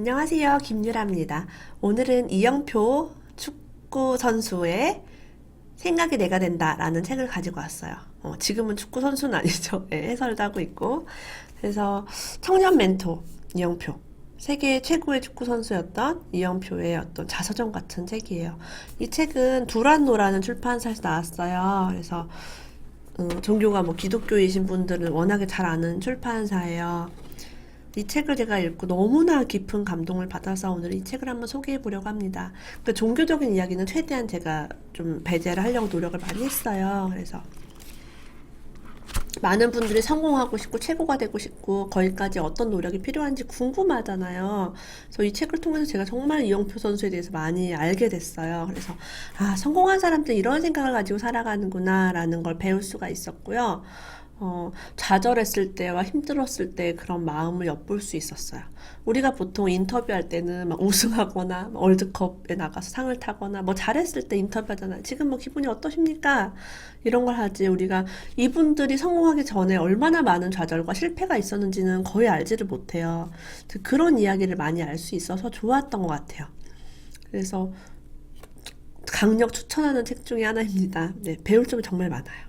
안녕하세요. 김유라입니다. 오늘은 이영표 축구 선수의 생각이 내가 된다라는 책을 가지고 왔어요. 지금은 축구 선수는 아니죠. 네, 해설도 하고 있고. 그래서 청년 멘토 이영표. 세계 최고의 축구 선수였던 이영표의 어떤 자서전 같은 책이에요. 이 책은 두란노라는 출판사에서 나왔어요. 그래서 종교가 기독교이신 분들은 워낙에 잘 아는 출판사예요. 이 책을 제가 읽고 너무나 깊은 감동을 받아서 오늘 이 책을 한번 소개해 보려고 합니다. 그 종교적인 이야기는 최대한 제가 좀 배제를 하려고 노력을 많이 했어요. 그래서 많은 분들이 성공하고 싶고 최고가 되고 싶고 거기까지 어떤 노력이 필요한지 궁금하잖아요. 그래서 이 책을 통해서 제가 정말 이영표 선수에 대해서 많이 알게 됐어요. 그래서 성공한 사람들은 이런 생각을 가지고 살아가는구나 라는 걸 배울 수가 있었고요. 좌절했을 때와 힘들었을 때 그런 마음을 엿볼 수 있었어요. 우리가 보통 인터뷰할 때는 막 우승하거나 월드컵에 나가서 상을 타거나 잘했을 때 인터뷰하잖아요. 지금 기분이 어떠십니까? 이런 걸 하지. 우리가 이분들이 성공하기 전에 얼마나 많은 좌절과 실패가 있었는지는 거의 알지를 못해요. 그런 이야기를 많이 알 수 있어서 좋았던 것 같아요. 그래서 강력 추천하는 책 중에 하나입니다. 네, 배울 점이 정말 많아요.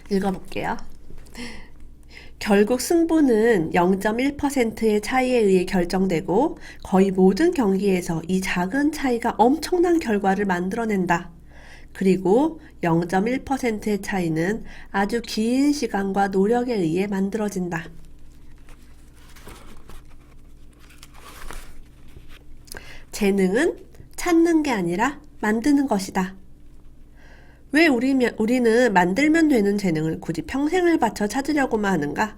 읽어볼게요. 결국 승부는 0.1%의 차이에 의해 결정되고 거의 모든 경기에서 이 작은 차이가 엄청난 결과를 만들어낸다. 그리고 0.1%의 차이는 아주 긴 시간과 노력에 의해 만들어진다. 재능은 찾는 게 아니라 만드는 것이다. 왜 우리는 만들면 되는 재능을 굳이 평생을 바쳐 찾으려고만 하는가?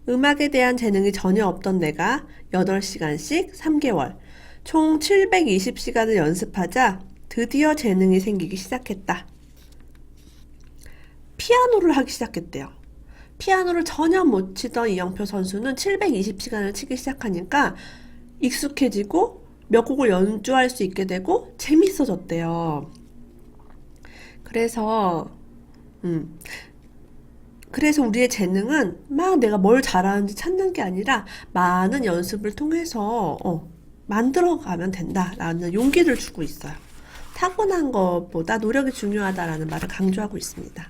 음악에 대한 재능이 전혀 없던 내가 8시간씩 3개월, 총 720시간을 연습하자 드디어 재능이 생기기 시작했다. 피아노를 하기 시작했대요. 피아노를 전혀 못 치던 이영표 선수는 720시간을 치기 시작하니까 익숙해지고 몇 곡을 연주할 수 있게 되고 재밌어졌대요. 그래서 우리의 재능은 내가 뭘 잘하는지 찾는 게 아니라 많은 연습을 통해서 만들어가면 된다라는 용기를 주고 있어요. 타고난 것보다 노력이 중요하다라는 말을 강조하고 있습니다.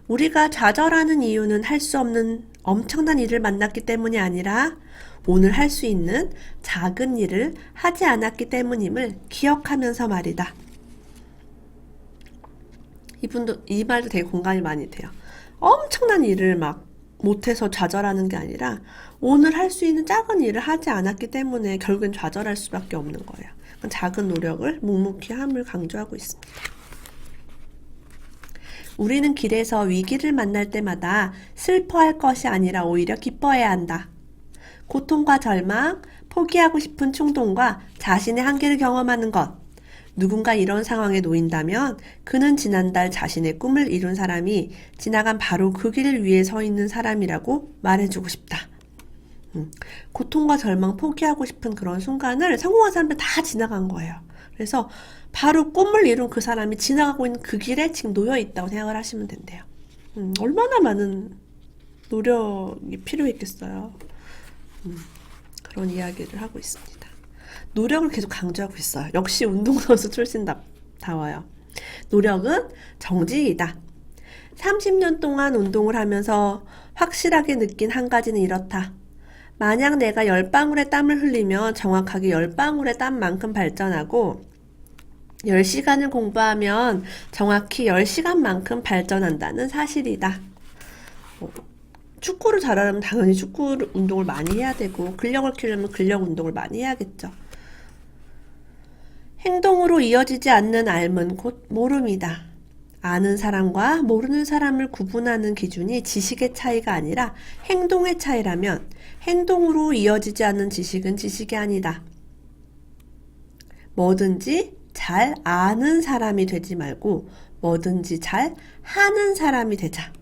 우리가 좌절하는 이유는 할 수 없는 엄청난 일을 만났기 때문이 아니라 오늘 할 수 있는 작은 일을 하지 않았기 때문임을 기억하면서 말이다. 이 말도 되게 공감이 많이 돼요. 엄청난 일을 못해서 좌절하는 게 아니라 오늘 할 수 있는 작은 일을 하지 않았기 때문에 결국엔 좌절할 수밖에 없는 거예요. 작은 노력을 묵묵히 함을 강조하고 있습니다. 우리는 길에서 위기를 만날 때마다 슬퍼할 것이 아니라 오히려 기뻐해야 한다. 고통과 절망, 포기하고 싶은 충동과 자신의 한계를 경험하는 것. 누군가 이런 상황에 놓인다면 그는 지난달 자신의 꿈을 이룬 사람이 지나간 바로 그 길을 위해 서 있는 사람이라고 말해주고 싶다. 고통과 절망, 포기하고 싶은 그런 순간을 성공한 사람들 다 지나간 거예요. 그래서 바로 꿈을 이룬 그 사람이 지나가고 있는 그 길에 지금 놓여 있다고 생각을 하시면 된대요. 얼마나 많은 노력이 필요했겠어요. 그런 이야기를 하고 있습니다. 노력을 계속 강조하고 있어요. 역시 운동선수 출신다워요. 노력은 정직이다. 30년 동안 운동을 하면서 확실하게 느낀 한 가지는 이렇다. 만약 내가 10방울의 땀을 흘리면 정확하게 10방울의 땀만큼 발전하고 10시간을 공부하면 정확히 10시간만큼 발전한다는 사실이다. 축구를 잘하려면 당연히 축구 운동을 많이 해야 되고 근력을 키우려면 근력 운동을 많이 해야겠죠. 행동으로 이어지지 않는 알은 곧 모름이다. 아는 사람과 모르는 사람을 구분하는 기준이 지식의 차이가 아니라 행동의 차이라면 행동으로 이어지지 않는 지식은 지식이 아니다. 뭐든지 잘 아는 사람이 되지 말고 뭐든지 잘 하는 사람이 되자.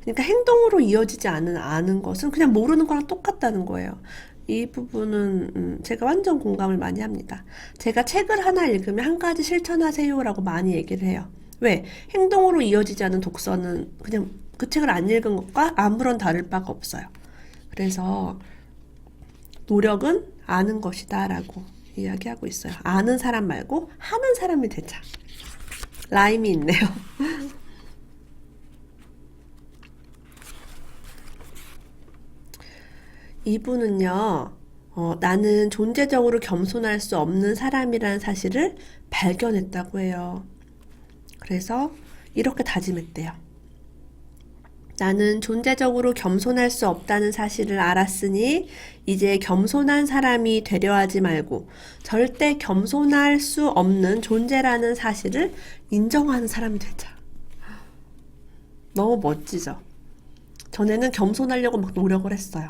그러니까 행동으로 이어지지 않는 아는 것은 그냥 모르는 거랑 똑같다는 거예요. 이 부분은 제가 완전 공감을 많이 합니다. 제가 책을 하나 읽으면 한 가지 실천하세요라고 많이 얘기를 해요. 왜? 행동으로 이어지지 않은 독서는 그냥 그 책을 안 읽은 것과 아무런 다를 바가 없어요. 그래서 노력은 아는 것이다 라고 이야기하고 있어요. 아는 사람 말고 하는 사람이 되자. 라임이 있네요. 이분은요, 나는 존재적으로 겸손할 수 없는 사람이라는 사실을 발견했다고 해요. 그래서 이렇게 다짐했대요. 나는 존재적으로 겸손할 수 없다는 사실을 알았으니 이제 겸손한 사람이 되려 하지 말고 절대 겸손할 수 없는 존재라는 사실을 인정하는 사람이 되자. 너무 멋지죠? 전에는 겸손하려고 막 노력을 했어요.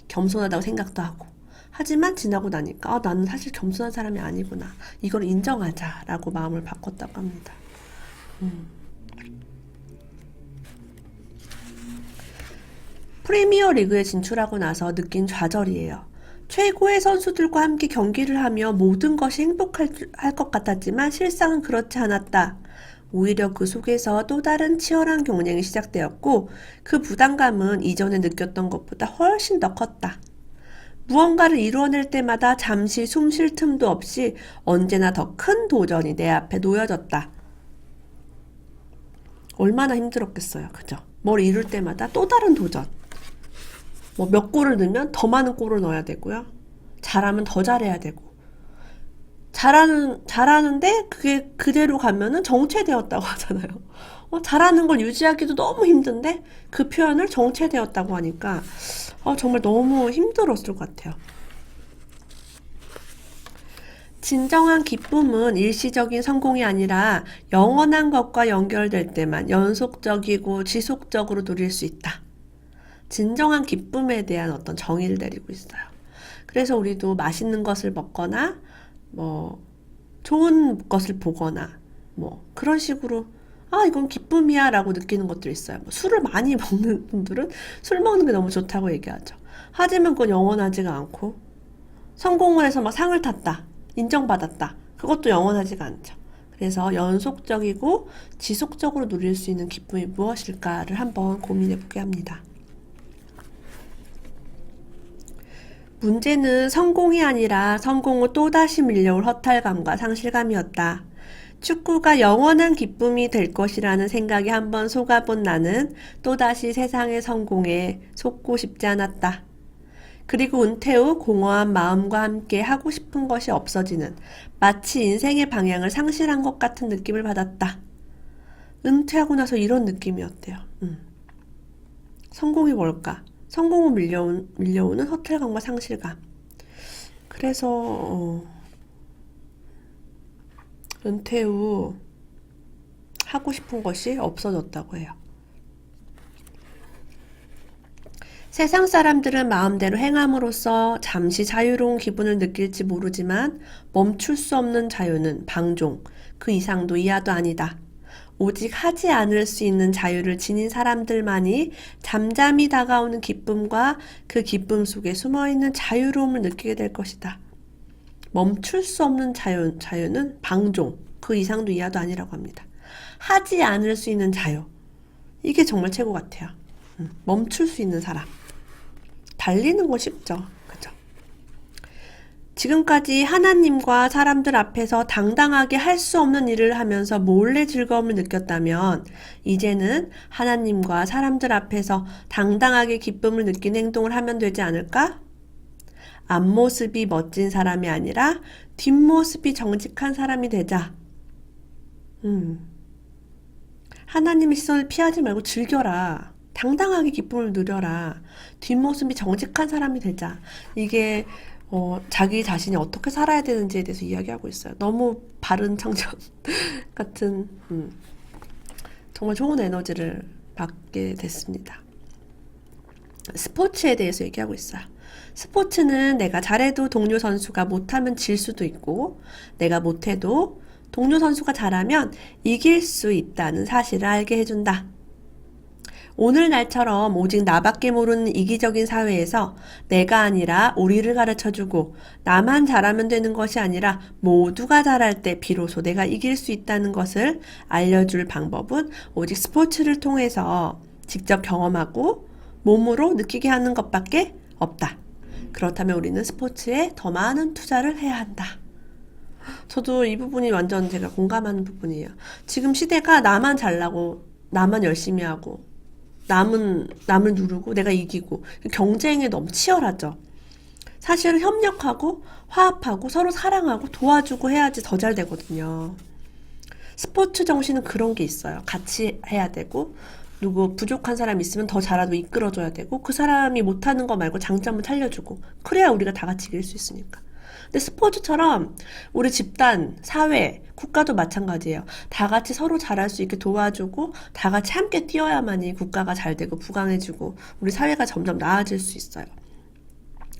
겸손하다고 생각도 하고. 하지만 지나고 나니까 나는 사실 겸손한 사람이 아니구나. 이걸 인정하자라고 마음을 바꿨다고 합니다. 프리미어 리그에 진출하고 나서 느낀 좌절이에요. 최고의 선수들과 함께 경기를 하며 모든 것이 행복할 것 같았지만 실상은 그렇지 않았다. 오히려 그 속에서 또 다른 치열한 경쟁이 시작되었고 그 부담감은 이전에 느꼈던 것보다 훨씬 더 컸다. 무언가를 이루어낼 때마다 잠시 숨 쉴 틈도 없이 언제나 더 큰 도전이 내 앞에 놓여졌다. 얼마나 힘들었겠어요. 그죠? 뭘 이룰 때마다 또 다른 도전. 뭐 몇 골을 넣으면 더 많은 골을 넣어야 되고요. 잘하면 더 잘해야 되고. 잘하는데 그게 그대로 가면은 정체되었다고 하잖아요. 잘하는 걸 유지하기도 너무 힘든데 그 표현을 정체되었다고 하니까 정말 너무 힘들었을 것 같아요. 진정한 기쁨은 일시적인 성공이 아니라 영원한 것과 연결될 때만 연속적이고 지속적으로 누릴 수 있다. 진정한 기쁨에 대한 어떤 정의를 내리고 있어요. 그래서 우리도 맛있는 것을 먹거나 좋은 것을 보거나 그런 식으로 이건 기쁨이야 라고 느끼는 것들이 있어요. 술을 많이 먹는 분들은 술 먹는 게 너무 좋다고 얘기하죠. 하지만 그건 영원하지가 않고 성공을 해서 막 상을 탔다. 인정받았다. 그것도 영원하지가 않죠. 그래서 연속적이고 지속적으로 누릴 수 있는 기쁨이 무엇일까를 한번 고민해 보게 합니다. 문제는 성공이 아니라 성공 후 또다시 밀려올 허탈감과 상실감이었다. 축구가 영원한 기쁨이 될 것이라는 생각에 한번 속아본 나는 또다시 세상의 성공에 속고 싶지 않았다. 그리고 은퇴 후 공허한 마음과 함께 하고 싶은 것이 없어지는 마치 인생의 방향을 상실한 것 같은 느낌을 받았다. 은퇴하고 나서 이런 느낌이었대요. 성공이 뭘까? 성공 후 밀려오는 허탈감과 상실감. 그래서 은퇴 후 하고 싶은 것이 없어졌다고 해요. 세상 사람들은 마음대로 행함으로써 잠시 자유로운 기분을 느낄지 모르지만 멈출 수 없는 자유는 방종, 그 이상도 이하도 아니다. 오직 하지 않을 수 있는 자유를 지닌 사람들만이 잠잠히 다가오는 기쁨과 그 기쁨 속에 숨어있는 자유로움을 느끼게 될 것이다. 멈출 수 없는 자유는 방종, 그 이상도 이하도 아니라고 합니다. 하지 않을 수 있는 자유. 이게 정말 최고 같아요. 멈출 수 있는 사람. 달리는 건 쉽죠. 그죠? 지금까지 하나님과 사람들 앞에서 당당하게 할 수 없는 일을 하면서 몰래 즐거움을 느꼈다면 이제는 하나님과 사람들 앞에서 당당하게 기쁨을 느끼는 행동을 하면 되지 않을까? 앞모습이 멋진 사람이 아니라 뒷모습이 정직한 사람이 되자. 하나님의 시선을 피하지 말고 즐겨라. 당당하게 기쁨을 누려라. 뒷모습이 정직한 사람이 되자. 이게 자기 자신이 어떻게 살아야 되는지에 대해서 이야기하고 있어요. 너무 바른 청년 같은 정말 좋은 에너지를 받게 됐습니다. 스포츠에 대해서 얘기하고 있어요. 스포츠는 내가 잘해도 동료 선수가 못하면 질 수도 있고 내가 못해도 동료 선수가 잘하면 이길 수 있다는 사실을 알게 해준다. 오늘날처럼 오직 나밖에 모르는 이기적인 사회에서 내가 아니라 우리를 가르쳐주고 나만 잘하면 되는 것이 아니라 모두가 잘할 때 비로소 내가 이길 수 있다는 것을 알려줄 방법은 오직 스포츠를 통해서 직접 경험하고 몸으로 느끼게 하는 것밖에 없다. 그렇다면 우리는 스포츠에 더 많은 투자를 해야 한다. 저도 이 부분이 완전 제가 공감하는 부분이에요. 지금 시대가 나만 잘나고 나만 열심히 하고 남을 누르고 내가 이기고 경쟁에 너무 치열하죠. 사실은 협력하고 화합하고 서로 사랑하고 도와주고 해야지 더 잘 되거든요. 스포츠 정신은 그런 게 있어요. 같이 해야 되고 누구 부족한 사람 있으면 더 잘하도록 이끌어줘야 되고 그 사람이 못하는 거 말고 장점을 살려주고 그래야 우리가 다 같이 이길 수 있으니까. 근데 스포츠처럼 우리 집단, 사회, 국가도 마찬가지예요. 다 같이 서로 잘할 수 있게 도와주고 다 같이 함께 뛰어야만이 국가가 잘 되고 부강해지고 우리 사회가 점점 나아질 수 있어요.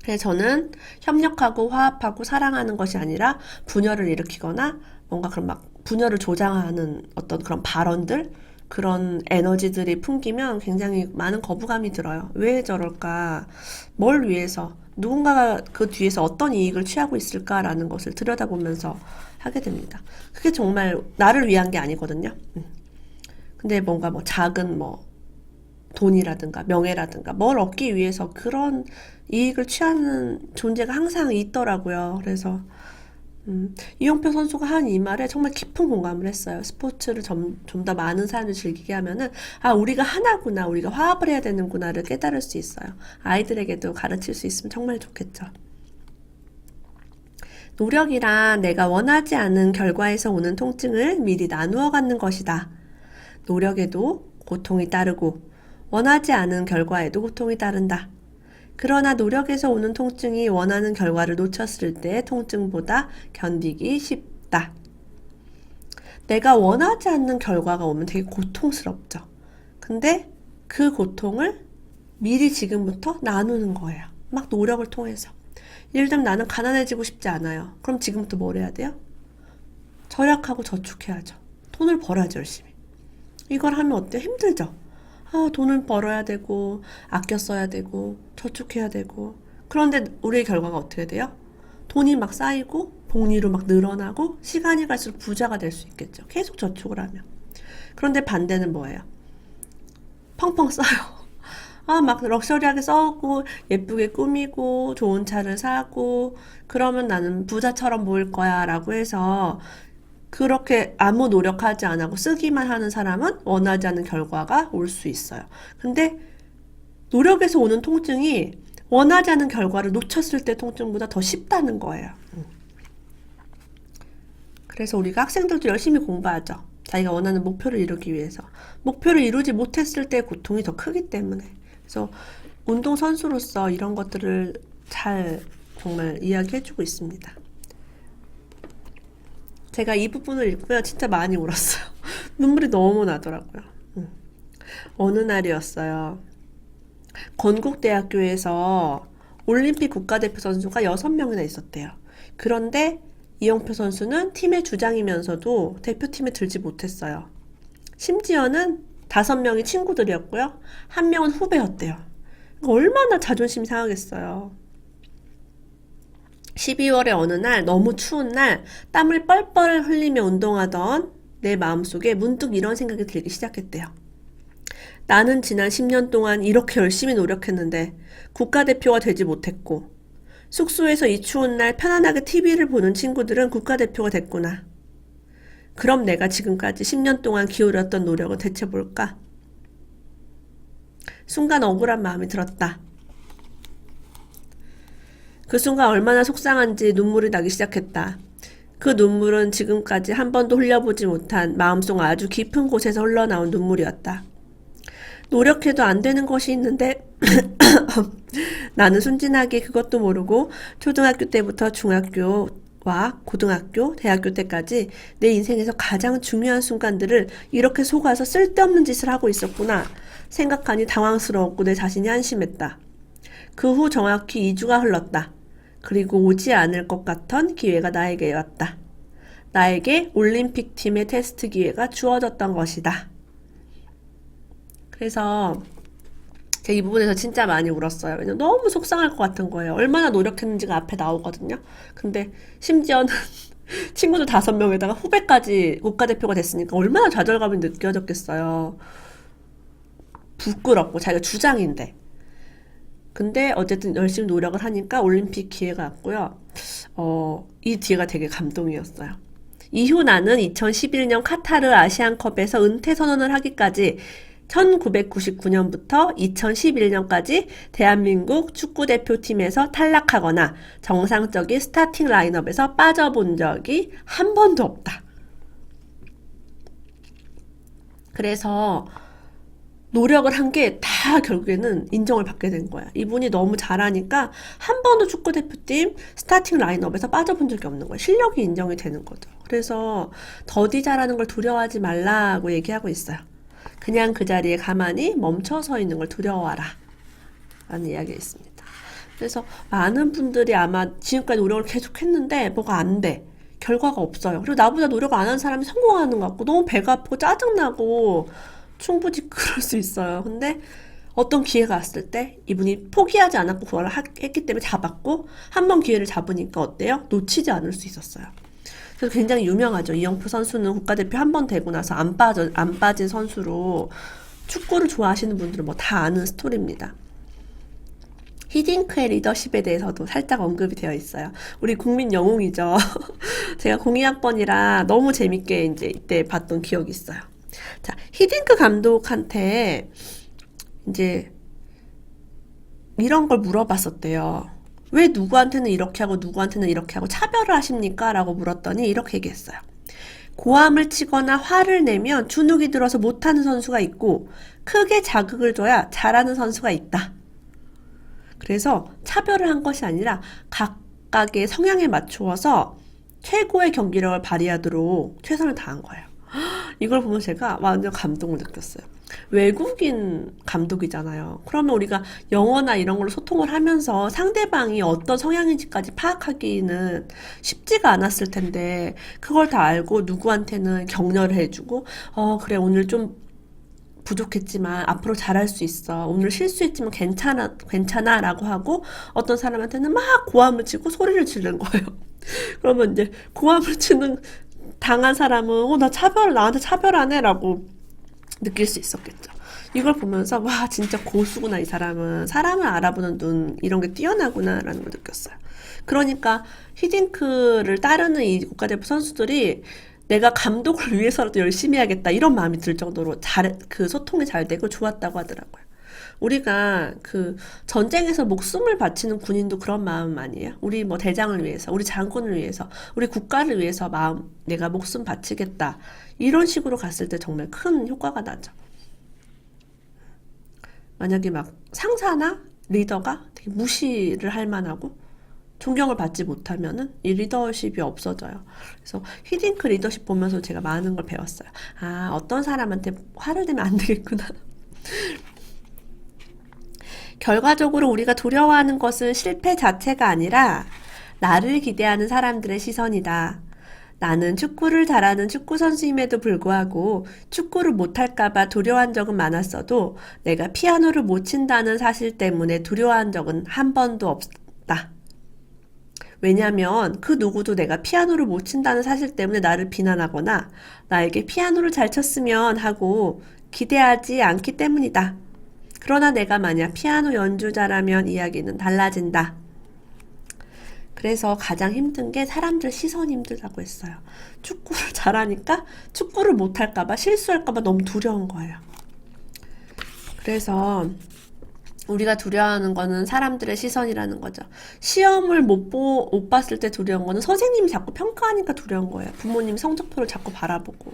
그래서 저는 협력하고 화합하고 사랑하는 것이 아니라 분열을 일으키거나 뭔가 그런 막 분열을 조장하는 어떤 그런 발언들 그런 에너지들이 풍기면 굉장히 많은 거부감이 들어요. 왜 저럴까? 뭘 위해서? 누군가가 그 뒤에서 어떤 이익을 취하고 있을까라는 것을 들여다보면서 하게 됩니다. 그게 정말 나를 위한 게 아니거든요. 근데 뭔가 뭐 작은 뭐 돈이라든가 명예라든가 뭘 얻기 위해서 그런 이익을 취하는 존재가 항상 있더라고요. 그래서 이용표 선수가 한 이 말에 정말 깊은 공감을 했어요. 스포츠를 좀 더 많은 사람들이 즐기게 하면은 아 우리가 하나구나 우리가 화합을 해야 되는구나를 깨달을 수 있어요. 아이들에게도 가르칠 수 있으면 정말 좋겠죠. 노력이란 내가 원하지 않은 결과에서 오는 통증을 미리 나누어 갖는 것이다. 노력에도 고통이 따르고 원하지 않은 결과에도 고통이 따른다. 그러나 노력에서 오는 통증이 원하는 결과를 놓쳤을 때 통증보다 견디기 쉽다. 내가 원하지 않는 결과가 오면 되게 고통스럽죠. 근데 그 고통을 미리 지금부터 나누는 거예요. 막 노력을 통해서. 예를 들면 나는 가난해지고 싶지 않아요. 그럼 지금부터 뭘 해야 돼요? 절약하고 저축해야죠. 돈을 벌어야죠, 열심히. 이걸 하면 어때요? 힘들죠? 돈을 벌어야 되고 아껴 써야 되고 저축해야 되고 그런데 우리의 결과가 어떻게 돼요? 돈이 막 쌓이고 복리로 막 늘어나고 시간이 갈수록 부자가 될 수 있겠죠. 계속 저축을 하면. 그런데 반대는 뭐예요? 펑펑 써요. 막 럭셔리하게 써고 예쁘게 꾸미고 좋은 차를 사고 그러면 나는 부자처럼 보일 거야 라고 해서 그렇게 아무 노력하지 안 하고 쓰기만 하는 사람은 원하지 않는 결과가 올 수 있어요. 근데 노력에서 오는 통증이 원하지 않는 결과를 놓쳤을 때 통증보다 더 쉽다는 거예요. 그래서 우리가 학생들도 열심히 공부하죠. 자기가 원하는 목표를 이루기 위해서. 목표를 이루지 못했을 때 고통이 더 크기 때문에. 그래서 운동선수로서 이런 것들을 잘 정말 이야기해주고 있습니다. 제가 이 부분을 읽고요. 진짜 많이 울었어요. 눈물이 너무 나더라고요. 어느 날이었어요. 건국대학교에서 올림픽 국가대표 선수가 6명이나 있었대요. 그런데 이영표 선수는 팀의 주장이면서도 대표팀에 들지 못했어요. 심지어는 5명이 친구들이었고요. 1명은 후배였대요. 얼마나 자존심이 상하겠어요. 12월의 어느 날 너무 추운 날 땀을 뻘뻘 흘리며 운동하던 내 마음속에 문득 이런 생각이 들기 시작했대요. 나는 지난 10년 동안 이렇게 열심히 노력했는데 국가대표가 되지 못했고 숙소에서 이 추운 날 편안하게 TV를 보는 친구들은 국가대표가 됐구나. 그럼 내가 지금까지 10년 동안 기울였던 노력은 대체 뭘까? 순간 억울한 마음이 들었다. 그 순간 얼마나 속상한지 눈물이 나기 시작했다. 그 눈물은 지금까지 한 번도 흘려보지 못한 마음속 아주 깊은 곳에서 흘러나온 눈물이었다. 노력해도 안 되는 것이 있는데 나는 순진하게 그것도 모르고 초등학교 때부터 중학교와 고등학교, 대학교 때까지 내 인생에서 가장 중요한 순간들을 이렇게 속아서 쓸데없는 짓을 하고 있었구나 생각하니 당황스러웠고 내 자신이 한심했다. 그 후 정확히 2주가 흘렀다. 그리고 오지 않을 것 같던 기회가 나에게 왔다. 나에게 올림픽 팀의 테스트 기회가 주어졌던 것이다. 그래서 제가 이 부분에서 진짜 많이 울었어요. 왜냐면 너무 속상할 것 같은 거예요. 얼마나 노력했는지가 앞에 나오거든요. 근데 심지어는 친구들 5명에다가 후배까지 국가대표가 됐으니까 얼마나 좌절감이 느껴졌겠어요. 부끄럽고 자기가 주장인데. 근데 어쨌든 열심히 노력을 하니까 올림픽 기회가 왔고요. 이 뒤가 되게 감동이었어요. 이후 나는 2011년 카타르 아시안컵에서 은퇴 선언을 하기까지 1999년부터 2011년까지 대한민국 축구대표팀에서 탈락하거나 정상적인 스타팅 라인업에서 빠져본 적이 한 번도 없다. 그래서 노력을 한 게 다 결국에는 인정을 받게 된 거야. 이분이 너무 잘하니까 한 번도 축구대표팀 스타팅 라인업에서 빠져본 적이 없는 거야. 실력이 인정이 되는 거죠. 그래서 더디 잘하는 걸 두려워하지 말라고 얘기하고 있어요. 그냥 그 자리에 가만히 멈춰 서 있는 걸 두려워하라 라는 이야기가 있습니다. 그래서 많은 분들이 아마 지금까지 노력을 계속 했는데 뭐가 안 돼. 결과가 없어요. 그리고 나보다 노력 안 하는 사람이 성공하는 것 같고 너무 배가 아프고 짜증나고 충분히 그럴 수 있어요. 근데 어떤 기회가 왔을 때 이분이 포기하지 않았고 그걸 했기 때문에 잡았고 한 번 기회를 잡으니까 어때요? 놓치지 않을 수 있었어요. 그래서 굉장히 유명하죠. 이영표 선수는 국가대표 한 번 되고 나서 안 빠진 선수로 축구를 좋아하시는 분들은 뭐 다 아는 스토리입니다. 히딩크의 리더십에 대해서도 살짝 언급이 되어 있어요. 우리 국민 영웅이죠. 제가 02학번이라 너무 재밌게 이제 이때 봤던 기억이 있어요. 자, 히딩크 감독한테 이제 이런 걸 물어봤었대요. 왜 누구한테는 이렇게 하고 누구한테는 이렇게 하고 차별을 하십니까? 라고 물었더니 이렇게 얘기했어요. 고함을 치거나 화를 내면 주눅이 들어서 못하는 선수가 있고 크게 자극을 줘야 잘하는 선수가 있다. 그래서 차별을 한 것이 아니라 각각의 성향에 맞추어서 최고의 경기력을 발휘하도록 최선을 다한 거예요. 이걸 보면 제가 완전 감동을 느꼈어요. 외국인 감독이잖아요. 그러면 우리가 영어나 이런 걸로 소통을 하면서 상대방이 어떤 성향인지까지 파악하기는 쉽지가 않았을 텐데 그걸 다 알고 누구한테는 격려를 해주고 그래 오늘 좀 부족했지만 앞으로 잘할 수 있어. 오늘 실수했지만 괜찮아 라고 하고 어떤 사람한테는 막 고함을 치고 소리를 지르는 거예요. 그러면 이제 고함을 치는 당한 사람은 나한테 차별하네 라고 느낄 수 있었겠죠. 이걸 보면서 와 진짜 고수구나 이 사람은. 사람을 알아보는 눈 이런 게 뛰어나구나 라는 걸 느꼈어요. 그러니까 히딩크를 따르는 이 국가대표 선수들이 내가 감독을 위해서라도 열심히 해야겠다 이런 마음이 들 정도로 그 소통이 잘 되고 좋았다고 하더라고요. 우리가 그 전쟁에서 목숨을 바치는 군인도 그런 마음 아니에요? 우리 뭐 대장을 위해서, 우리 장군을 위해서, 우리 국가를 위해서 내가 목숨 바치겠다. 이런 식으로 갔을 때 정말 큰 효과가 나죠. 만약에 막 상사나 리더가 되게 무시를 할 만하고 존경을 받지 못하면은 이 리더십이 없어져요. 그래서 히딩크 리더십 보면서 제가 많은 걸 배웠어요. 어떤 사람한테 화를 내면 안 되겠구나. 결과적으로 우리가 두려워하는 것은 실패 자체가 아니라 나를 기대하는 사람들의 시선이다. 나는 축구를 잘하는 축구 선수임에도 불구하고 축구를 못할까봐 두려워한 적은 많았어도 내가 피아노를 못 친다는 사실 때문에 두려워한 적은 한 번도 없다. 왜냐면 그 누구도 내가 피아노를 못 친다는 사실 때문에 나를 비난하거나 나에게 피아노를 잘 쳤으면 하고 기대하지 않기 때문이다. 그러나 내가 만약 피아노 연주자라면 이야기는 달라진다. 그래서 가장 힘든 게 사람들 시선이 힘들다고 했어요. 축구를 잘하니까 축구를 못할까봐 실수할까봐 너무 두려운 거예요. 그래서 우리가 두려워하는 거는 사람들의 시선이라는 거죠. 시험을 못 봤을 때 두려운 거는 선생님이 자꾸 평가하니까 두려운 거예요. 부모님이 성적표를 자꾸 바라보고.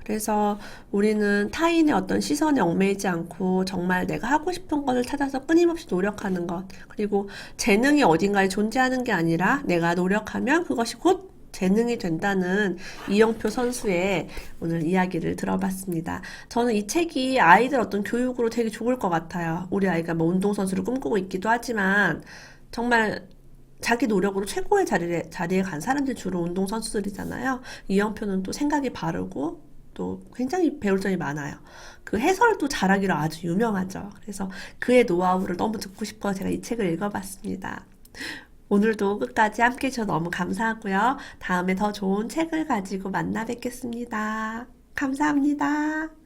그래서 우리는 타인의 어떤 시선에 얽매이지 않고 정말 내가 하고 싶은 것을 찾아서 끊임없이 노력하는 것. 그리고 재능이 어딘가에 존재하는 게 아니라 내가 노력하면 그것이 곧 재능이 된다는 이영표 선수의 오늘 이야기를 들어봤습니다. 저는 이 책이 아이들 어떤 교육으로 되게 좋을 것 같아요. 우리 아이가 뭐 운동선수를 꿈꾸고 있기도 하지만 정말 자기 노력으로 최고의 자리에 간 사람들이 주로 운동선수들이잖아요. 이영표는 또 생각이 바르고 또 굉장히 배울 점이 많아요. 그 해설도 잘하기로 아주 유명하죠. 그래서 그의 노하우를 너무 듣고 싶어서 제가 이 책을 읽어봤습니다. 오늘도 끝까지 함께 해주셔서 너무 감사하고요. 다음에 더 좋은 책을 가지고 만나 뵙겠습니다. 감사합니다.